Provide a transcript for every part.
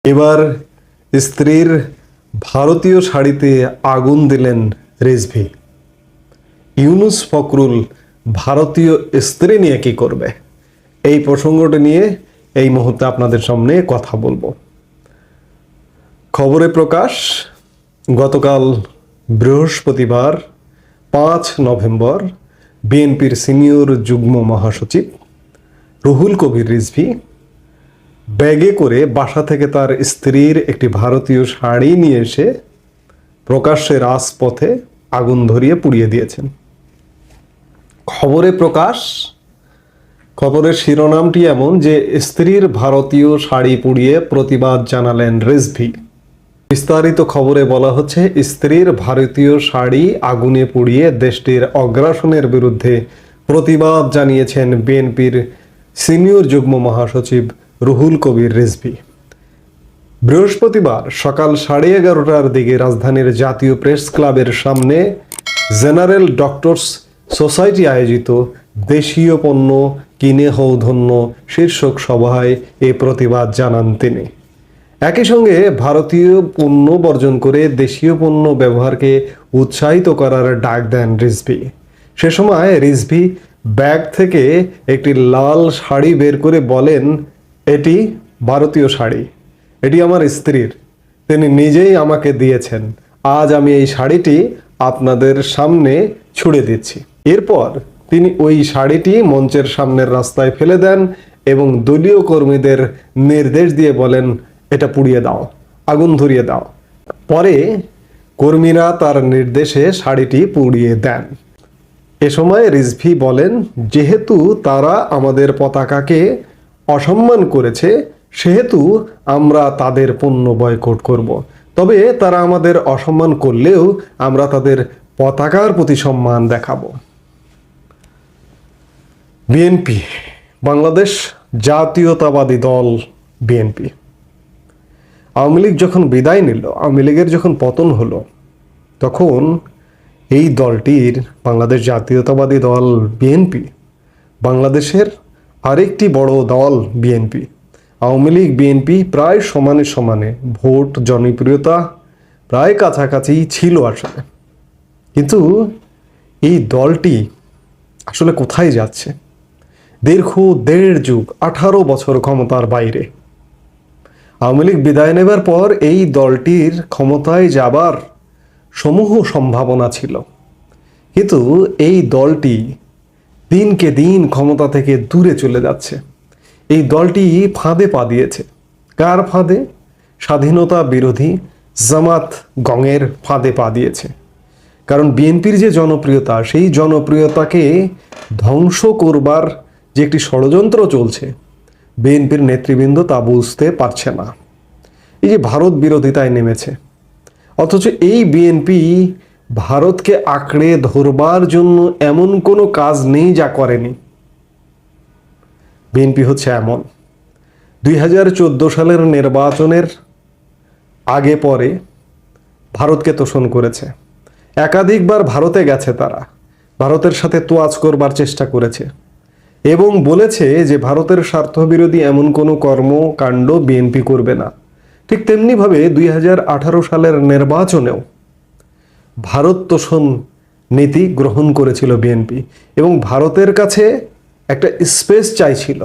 এবার স্ত্রীর ভারতীয় শাড়িতে আগুন দিলেন রিজভী। ইউনুস ফখরুল ভারতীয় স্ত্রী নিয়ে কি করবে, এই প্রসঙ্গটি নিয়ে এই মুহূর্তে আপনাদের সামনে কথা বলবো। খবরে প্রকাশ গতকাল বৃহস্পতিবার 5 নভেম্বর বিএনপির সিনিয়র যুগ্ম মহাসচিব রুহুল কবির রিজভী ব্যাগে করে বাসা থেকে তার স্ত্রীর একটি ভারতীয় শাড়ি নিয়ে এসে প্রকাশ্যে রাজপথে আগুন ধরিয়ে পুড়িয়ে দিয়েছেন। খবরে প্রকাশ, খবরের শিরোনামটি এমন যে স্ত্রীর ভারতীয় শাড়ি পুড়িয়ে প্রতিবাদ জানালেন রিজভী। বিস্তারিত খবরে বলা হচ্ছে, স্ত্রীর ভারতীয় শাড়ি আগুনে পুড়িয়ে দেশটির অগ্রাসনের বিরুদ্ধে প্রতিবাদ জানিয়েছেন বিএনপির সিনিয়র যুগ্ম মহাসচিব রুহুল কবির রিজভী। বৃহস্পতিবার সকাল 11:30টার দিকে রাজধানীর জাতীয় প্রেস ক্লাবের সামনে জেনারেল ডক্টরস সোসাইটি আয়োজিত দেশীয় পণ্য কিনে হও ধন্য শীর্ষক সভায় এ প্রতিবাদ জানান তিনি। একই সঙ্গে ভারতীয় পণ্য বর্জন করে দেশীয় পণ্য ব্যবহারকে উৎসাহিত করার ডাক দেন রিজভী। সে সময় রিজভী ব্যাগ থেকে একটি লাল শাড়ি বের করে বলেন, এটি ভারতীয় শাড়ি, এটি আমার স্ত্রীর, তিনি নিজেই আমাকে দিয়েছেন। আজ আমি এই শাড়িটি আপনাদের সামনে ছুড়ে দিচ্ছি। এরপর তিনি ওই শাড়িটি মঞ্চের সামনের রাস্তায় ফেলে দেন এবং দলীয় কর্মীদের নির্দেশ দিয়ে বলেন, এটা পুড়িয়ে দাও, আগুন ধরিয়ে দাও। পরে কর্মীরা তার নির্দেশে শাড়িটি পুড়িয়ে দেন। এ সময় রিজভী বলেন, যেহেতু তারা আমাদের পতাকাকে অসম্মান করেছে সেহেতু আমরা তাদের পণ্য বয়কট করব। তবে তারা আমাদের অসম্মান করলেও আমরা তাদের পতাকার প্রতি সম্মান দেখাবো। বিএনপি, বাংলাদেশ জাতীয়তাবাদী দল বিএনপি। আওয়ামী লীগ যখন বিদায় নিল, আওয়ামী লীগের যখন পতন হলো, তখন এই দলটির, বাংলাদেশ জাতীয়তাবাদী দল বিএনপি, বাংলাদেশের আরেকটি বড় দল বিএনপি, আওয়ামী লীগ বিএনপি প্রায় সমানে সমানে ভোট জনপ্রিয়তা প্রায় কাছাকাছি ছিল আসলে। কিন্তু এই দলটি আসলে কোথায় যাচ্ছে? দীর্ঘ 1.5 যুগ, 18 বছর ক্ষমতার বাইরে। আওয়ামী লীগ বিদায় নেবার পর এই দলটির ক্ষমতায় যাবার সমূহ সম্ভাবনা ছিল, কিন্তু এই দলটি দিনকে দিন ক্ষমতা থেকে দূরে চলে যাচ্ছে। এই দলটি ফাঁদে পা দিয়েছে। কার ফাঁদে? স্বাধীনতা বিরোধী জামাত গঙের ফাঁদে পা দিয়েছে। কারণ বিএনপির যে জনপ্রিয়তা, সেই জনপ্রিয়তাকে ধ্বংস করবার যে একটি ষড়যন্ত্র চলছে, বিএনপির নেতৃবৃন্দ তা বুঝতে পারছে না। এই যে ভারত বিরোধিতায় নেমেছে, অথচ এই বিএনপি ভারতকে আঁকড়ে ধরবার জন্য এমন কোনো কাজ নেই যা করেনি। বিএনপি হচ্ছে এমন, 2014 সালের নির্বাচনের আগে পরে ভারতকে তোষণ করেছে। একাধিকবার ভারতে গেছে, তারা ভারতের সাথে তোয়াজ করবার চেষ্টা করেছে এবং বলেছে যে ভারতের স্বার্থবিরোধী এমন কোনো কর্মকাণ্ড বিএনপি করবে না। ঠিক তেমনিভাবে 2018 সালের নির্বাচনেও ভারত তোষণ নীতি গ্রহণ করেছিল বিএনপি এবং ভারতের কাছে একটা স্পেস চাইছিল,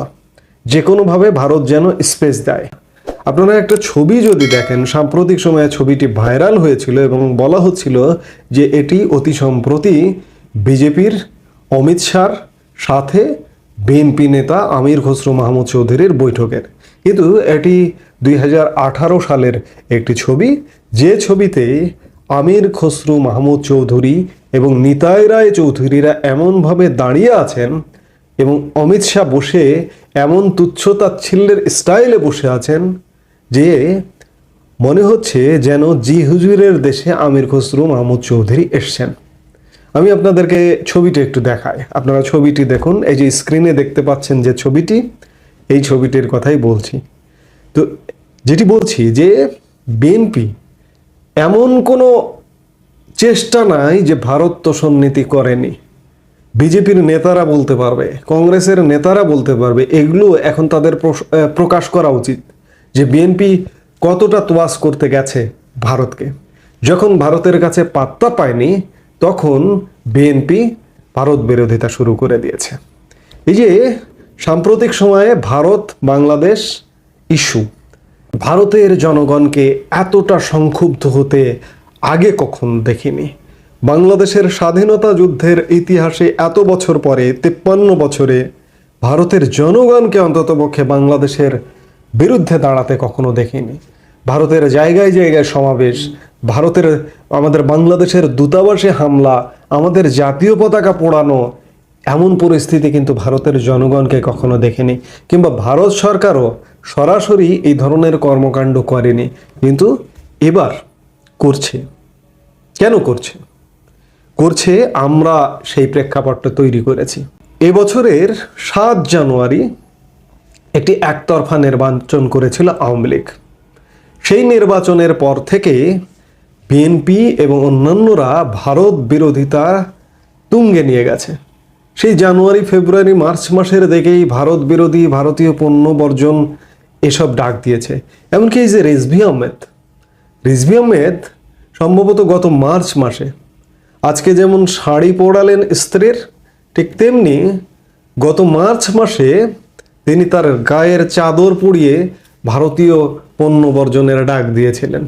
যে কোনোভাবে ভারত যেন স্পেস দেয়। আপনারা একটা ছবি যদি দেখেন, সাম্প্রতিক সময়ে ছবিটি ভাইরাল হয়েছিল এবং বলা হচ্ছিল যে এটি অতি সম্প্রতি বিজেপির অমিত শাহর সাথে বিএনপি নেতা আমির খসরু মাহমুদ চৌধুরীর বৈঠকের। কিন্তু এটি 2018 সালের একটি ছবি, যে ছবিতে আমির খসরু মাহমুদ চৌধুরী এবং নিতাই রায় চৌধুরীরা এমনভাবে দাঁড়িয়ে আছেন এবং অমিত শাহ বসে এমন তুচ্ছতাচ্ছিল্যের স্টাইলে বসে আছেন যে মনে হচ্ছে যেন জি হুজুরের দেশে আমির খসরু মাহমুদ চৌধুরী এসছেন। আমি আপনাদেরকে ছবিটি একটু দেখাই, আপনারা ছবিটি দেখুন। এই যে স্ক্রিনে দেখতে পাচ্ছেন যে ছবিটি, এই ছবিটির কথাই বলছি। তো যেটি বলছি যে বিএনপি এমন কোনো চেষ্টা নাই যে ভারত তোষণ নীতি করেনি। বিজেপির নেতারা বলতে পারবে, কংগ্রেসের নেতারা বলতে পারবে, এগুলো এখন তাদের প্রকাশ করা উচিত যে বিএনপি কতটা তোয়াজ করতে গেছে ভারতকে। যখন ভারতের কাছে পাত্তা পায়নি তখন বিএনপি ভারত বিরোধিতা শুরু করে দিয়েছে। এই যে সাম্প্রতিক সময়ে ভারত বাংলাদেশ ইস্যু, ভারতের জনগণকে এতটা সংক্ষুব্ধ হতে আগে কখন দেখিনি। বাংলাদেশের স্বাধীনতা যুদ্ধের ইতিহাসে এত বছর পরে 53 বছরে ভারতের জনগণকে অন্ততপক্ষে বাংলাদেশের বিরুদ্ধে দাঁড়াতে কখনো দেখিনি। ভারতের জায়গায় জায়গায় সমাবেশ, আমাদের বাংলাদেশের দূতাবাসে হামলা, আমাদের জাতীয় পতাকা পোড়ানো, এমন পরিস্থিতি কিন্তু ভারতের জনগণকে কখনো দেখেনি। কিংবা ভারত সরকারও সরাসরি এই ধরনের কর্মকাণ্ড করেনি, কিন্তু এবার করছে। কেন করছে আমরা সেই প্রেক্ষাপটটা তৈরি করেছি। এবছরের 7 জানুয়ারি একটি একতরফা নির্বাচন করেছিল আওয়ামী লীগ। সেই নির্বাচনের পর থেকে বিএনপি এবং অন্যান্যরা ভারত বিরোধিতা তুঙ্গে নিয়ে গেছে। সেই জানুয়ারি ফেব্রুয়ারি মার্চ মাসের দিকেই ভারত বিরোধী, ভারতীয় পণ্য বর্জন এসব ডাক দিয়েছে। এমনকি এই যে রিজভী আহমেদ সম্ভবত গত মার্চ মাসে, আজকে যেমন শাড়ি পরালেন স্ত্রীর, ঠিক তেমনি গত মার্চ মাসে তিনি তার গায়ের চাদর পুড়িয়ে ভারতীয় পণ্য বর্জনের ডাক দিয়েছিলেন।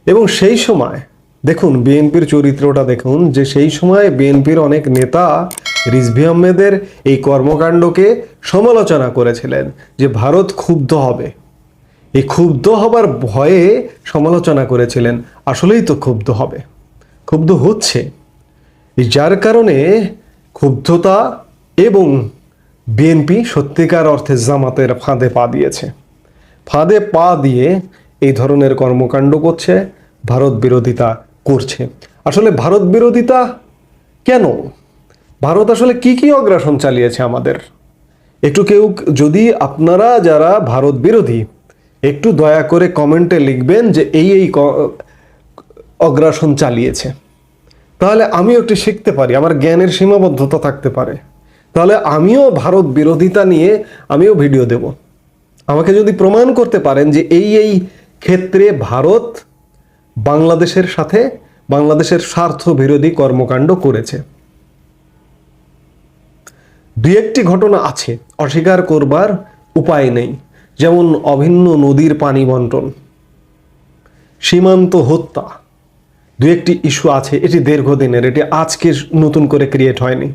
এবং সেই সময় দেখুন বিএনপির চরিত্রটা দেখুন, যে সেই সময় বিএনপির অনেক নেতা রিজভী আহমেদের এই কর্মকাণ্ডকে সমালোচনা করেছিলেন যে ভারত ক্ষুব্ধ হবে। এই ক্ষুব্ধ হবার ভয়ে সমালোচনা করেছিলেন। আসলেই তো ক্ষুব্ধ হচ্ছে, যার কারণে ক্ষুব্ধতা এবং বিএনপি সত্যিকার অর্থে জামাতের ফাঁদে পা দিয়ে এই ধরনের কর্মকাণ্ড করছে, ভারত বিরোধিতা করছে। আসলে ভারত বিরোধিতা কেন? ভারত আসলে কি অগ্রাসন চালিয়েছে আমাদের? কেউ যদি আপনারা যারা ভারত বিরোধী একটু দয়া করে কমেন্টে লিখবেন যে এই অগ্রাসন চালিয়েছে, তাহলে আমিও একটু শিখতে পারি, আমার জ্ঞানের সীমাবদ্ধতা থাকতে পারে, তাহলে আমিও ভারত বিরোধিতা নিয়ে আমিও ভিডিও দেব। আমাকে যদি প্রমাণ করতে পারেন যে এই ক্ষেত্রে ভারত বাংলাদেশের সাথে বাংলাদেশের স্বার্থ বিরোধী কর্মকাণ্ড করেছে। দুই একটি ঘটনা আছে, অস্বীকার করবার উপায় নেই। যেমন অভিন্ন নদীর পানি বন্টন, সীমান্ত হত্যা, দুই একটি ইস্যু আছে। এটি দীর্ঘদিনের, এটি আজকে নতুন করে ক্রিয়েট হয়নি।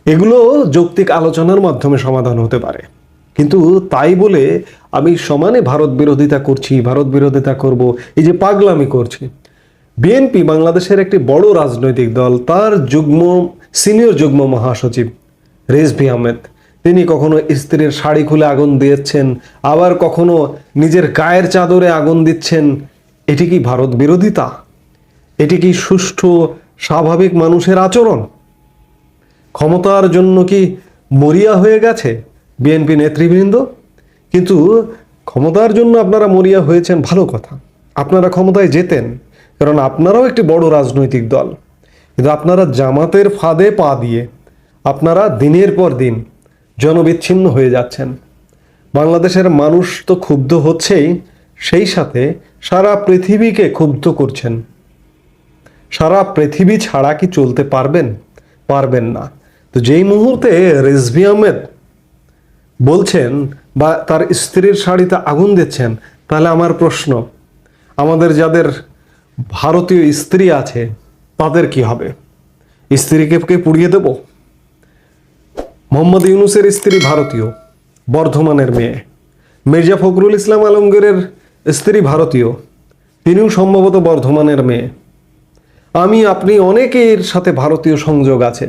এগুলো যৌক্তিক আলোচনার মাধ্যমে সমাধান হতে পারে, কিন্তু তাই বলে আমি সমানে ভারত বিরোধিতা করব, এই যে পাগলামি করছি। বিএনপি বাংলাদেশের একটি বড় রাজনৈতিক দল, তার সিনিয়র যুগ্ম মহাসচিব রিজভী আহমেদ, তিনি কখনো স্ত্রীর শাড়ি খুলে আগুন দিয়েছেন, আবার কখনো নিজের গায়ের চাদরে আগুন দিচ্ছেন। এটি কি ভারত বিরোধিতা? এটি কি সুষ্ঠু স্বাভাবিক মানুষের আচরণ? ক্ষমতার জন্য কি মরিয়া হয়ে গেছে বিএনপি নেতৃবৃন্দ? কিন্তু ক্ষমতার জন্য আপনারা মরিয়া হয়েছেন, ভালো কথা, আপনারা ক্ষমতায় যেতেন, কারণ আপনারাও একটি বড় রাজনৈতিক দল। কিন্তু আপনারা জামাতের ফাঁদে পা দিয়ে আপনারা দিনের পর দিন জনবিচ্ছিন্ন হয়ে যাচ্ছেন। বাংলাদেশের মানুষ তো ক্ষুব্ধ হচ্ছেই, সেই সাথে সারা পৃথিবীকে ক্ষুব্ধ করছেন। সারা পৃথিবী ছাড়া কি চলতে পারবেন না। তো যেই মুহূর্তে রিজভী আহমেদ বলছেন বা তার স্ত্রীর শাড়িতে আগুন দিচ্ছেন, তাহলে আমার প্রশ্ন, আমাদের যাদের ভারতীয় স্ত্রী আছে তাদের কি হবে? স্ত্রীকে পুড়িয়ে দেব? মোহাম্মদ ইউনূসের স্ত্রী ভারতীয়, বর্ধমানের মেয়ে। মির্জা ফখরুল ইসলাম আলমগীরের স্ত্রী ভারতীয়, তিনিও সম্ভবত বর্ধমানের মেয়ে। আপনি অনেকের সাথে ভারতীয় সংযোগ আছে।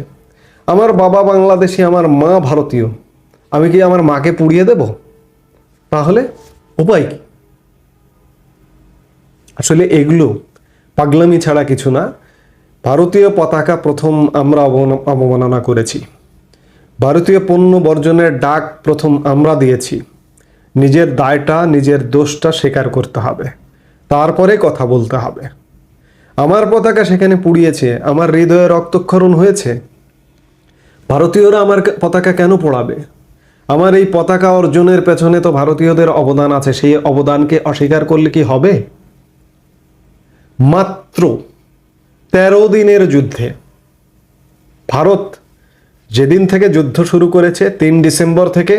আমার বাবা বাংলাদেশি, আমার মা ভারতীয়, আমি কি আমার মাকে পুড়িয়ে দেব? তাহলে উপায় কি? আসলে এগুলো পাগলামি ছাড়া কিছু না। ভারতীয় পতাকা প্রথম আমরা অবমাননা করেছি, ভারতীয় পণ্য বর্জনের ডাক প্রথম আমরা দিয়েছি। নিজের দায়টা, নিজের দোষটা স্বীকার করতে হবে, তারপরে কথা বলতে হবে। আমার পতাকা সেখানে পুড়িয়েছে, আমার হৃদয়ে রক্তক্ষরণ হয়েছে। ভারতীয়রা আমার পতাকা কেন পোড়াবে? আমার এই পতাকা অর্জনের পেছনে তো ভারতীয়দের অবদান আছে, সেই অবদানকে অস্বীকার করলে কি হবে? মাত্র 13 দিনের যুদ্ধে ভারত যেদিন থেকে যুদ্ধ শুরু করেছে 3 ডিসেম্বর থেকে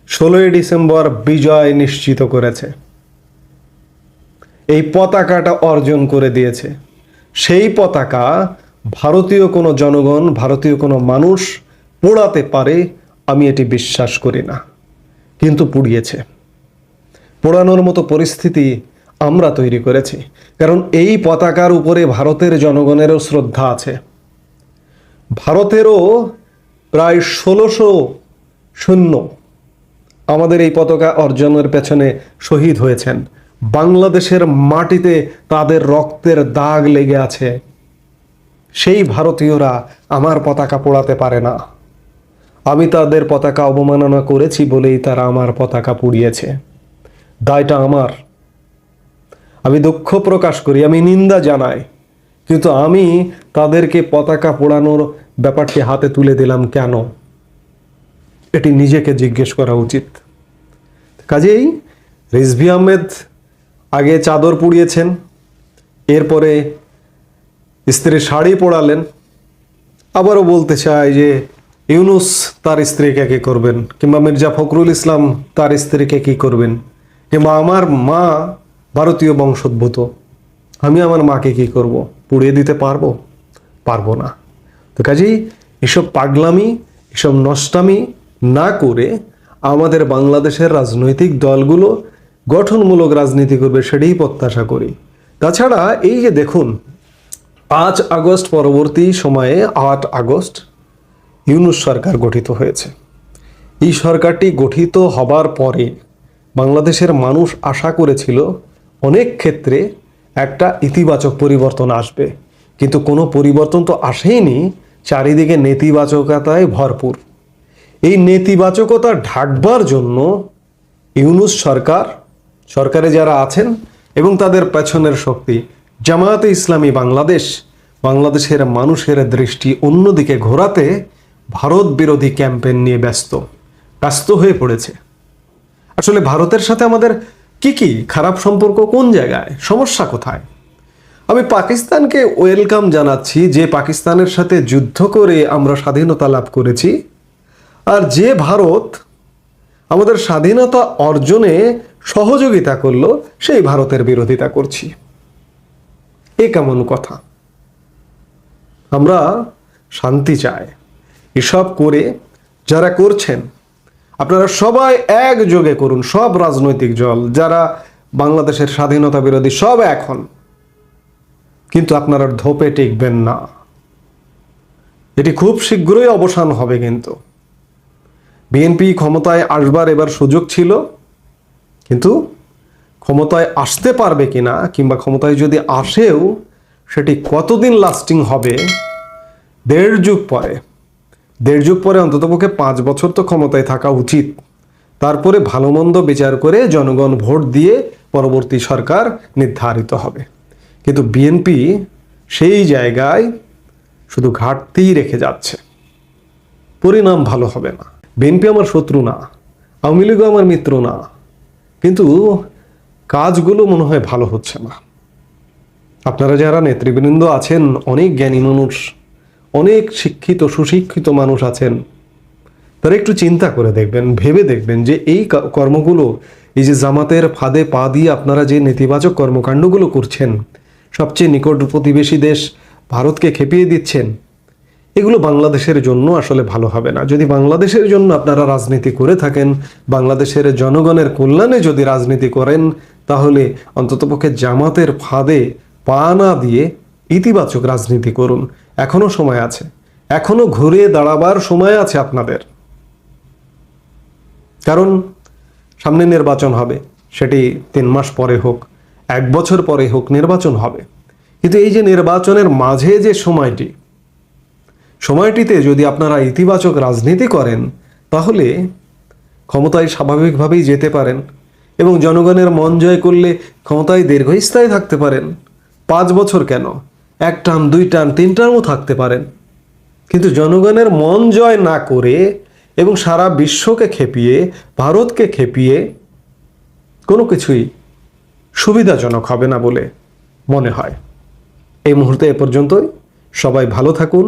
16 ডিসেম্বর বিজয় নিশ্চিত করেছে, এই পতাকাটা অর্জন করে দিয়েছে। সেই পতাকা ভারতীয় কোনো জনগণ, ভারতীয় কোনো মানুষ পোড়াতে পারে আমি এটি বিশ্বাস করি না, কিন্তু পুড়িয়েছে। পোড়ানোর মতো পরিস্থিতি আমরা তৈরি করেছি, কারণ এই পতাকার উপরে ভারতের জনগণেরও শ্রদ্ধা আছে। ভারতেরও প্রায় 1600 সৈন্য আমাদের এই পতাকা অর্জনের পেছনে শহীদ হয়েছেন। বাংলাদেশের মাটিতে তাদের রক্তের দাগ লেগে আছে। সেই ভারতীয়রা আমার পতাকা পোড়াতে পারে না। আমি তাদের পতাকা অবমাননা করেছি বলেই তারা আমার পতাকা পুড়িয়েছে। দায়টা আমার। আমি দুঃখ প্রকাশ করি, আমি নিন্দা জানাই, কিন্তু আমি তাদেরকে পতাকা পোড়ানোর ব্যাপারটি হাতে তুলে দিলাম কেন? এটি নিজেকে জিজ্ঞেস করা উচিত। কাজেই রিজভী আহমেদ আগে চাদর পুড়িয়েছেন, এরপরে স্ত্রীর শাড়ি পোড়ালেন। আবারও বলতে চাই যে ইউনূস তার স্ত্রীকে কি করবেন, কিংবা মির্জা ফখরুল ইসলাম তার স্ত্রীকে কি করবেন, কিংবা আমার মা ভারতীয় বংশোদ্ভূত, আমি আমার মাকে কি করব? পুড়িয়ে দিতে পারবো? পারবো না। তো কাজেই এসব পাগলামি, এসব নষ্টামি না করে আমাদের বাংলাদেশের রাজনৈতিক দলগুলো গঠনমূলক রাজনীতি করবে, সেটাই প্রত্যাশা করি। তাছাড়া এই যে দেখুন, 5 আগস্ট পরবর্তী সময়ে 8 আগস্ট ইউনূস সরকার গঠিত হয়েছে। এই সরকারটি গঠিত হবার পরে বাংলাদেশের মানুষ আশা করেছিল অনেক ক্ষেত্রে একটা ইতিবাচক পরিবর্তন আসবে, কিন্তু কোনো পরিবর্তন তো আসেইনি। চারিদিকে নেতিবাচকতায় ভরপুর। এই নেতিবাচকতা ঢাকবার জন্য ইউনূস সরকারে যারা আছেন এবং তাদের পেছনের শক্তি জামায়াতে ইসলামী বাংলাদেশের মানুষের দৃষ্টি অন্যদিকে ঘোরাতে ভারত বিরোধী ক্যাম্পেইন নিয়ে ব্যস্ত হয়ে পড়েছে। আসলে ভারতের সাথে আমাদের কি খারাপ সম্পর্ক, কোন জায়গায় সমস্যা, কোথায়? আমি পাকিস্তানকে ওয়েলকাম জানাচ্ছি, যে পাকিস্তানের সাথে যুদ্ধ করে আমরা স্বাধীনতা লাভ করেছি, আর যে ভারত আমাদের স্বাধীনতা অর্জনে সহযোগিতা করলো সেই ভারতের বিরোধিতা করছি। এ কেমন কথা? আমরা শান্তি চাই। এসব করে যারা করছেন আপনারা সবাই একযোগে করুন, সব রাজনৈতিক দল যারা বাংলাদেশের স্বাধীনতা বিরোধী সব এখন, কিন্তু আপনারা ধোপে টিকবেন না। এটি খুব শীঘ্রই অবসান হবে। কিন্তু বিএনপি ক্ষমতায় আসবার এবার সুযোগ ছিল, কিন্তু ক্ষমতায় আসতে পারবে কিনা, কিংবা ক্ষমতায় যদি আসেও সেটি কতদিন লাস্টিং হবে? 1.5 যুগ পরে অন্ততপক্ষে 5 বছর তো ক্ষমতায় থাকা উচিত। তারপরে ভালো মন্দ বিচার করে জনগণ ভোট দিয়ে পরবর্তী সরকার নির্ধারিত হবে। কিন্তু বিএনপি সেই জায়গায় শুধু ঘাটতিই রেখে যাচ্ছে, পরিণাম ভালো হবে না। বিএনপি আমার শত্রু না, আওয়ামী লীগও আমার মিত্র না, কিন্তু কাজগুলো মনে হয় ভালো হচ্ছে না। আপনারা যারা নেতৃবৃন্দ আছেন, অনেক জ্ঞানী মানুষ, অনেক শিক্ষিত সুশিক্ষিত মানুষ আছেন, তারা একটু চিন্তা করে দেখবেন, ভেবে দেখবেন যে এই কর্মগুলো, এই যে জামাতের ফাঁদে পা দিয়ে আপনারা যে নেতিবাচক কর্মকাণ্ডগুলো করছেন, সবচেয়ে নিকট প্রতিবেশী দেশ ভারতকে খেপিয়ে দিচ্ছেন, এগুলো বাংলাদেশের জন্য আসলে ভালো হবে না। যদি বাংলাদেশের জন্য আপনারা রাজনীতি করে থাকেন, বাংলাদেশের জনগণের কল্যাণে যদি রাজনীতি করেন, তাহলে অন্ততপক্ষে জামাতের ফাঁদে পা না দিয়ে ইতিবাচক রাজনীতি করুন। এখনো সময় আছে, এখনো ঘুরে দাঁড়াবার সময় আছে আপনাদের। কারণ সামনে নির্বাচন হবে, সেটি 3 মাস পরে হোক, 1 বছর পরে হোক, নির্বাচন হবে। কিন্তু এই যে নির্বাচনের মাঝে যে সময়টিতে যদি আপনারা ইতিবাচক রাজনীতি করেন, তাহলে ক্ষমতায় স্বাভাবিকভাবেই যেতে পারেন এবং জনগণের মন জয় করলে ক্ষমতায় দীর্ঘস্থায়ী থাকতে পারেন। 5 বছর কেন, 1 টার্ম, 2 টার্ম, 3 টার্মও থাকতে পারেন। কিন্তু জনগণের মন জয় না করে এবং সারা বিশ্বকে খেপিয়ে, ভারতকে খেপিয়ে কোনো কিছুই সুবিধাজনক হবে না বলে মনে হয়। এই মুহূর্তে এ পর্যন্তই। সবাই ভালো থাকুন,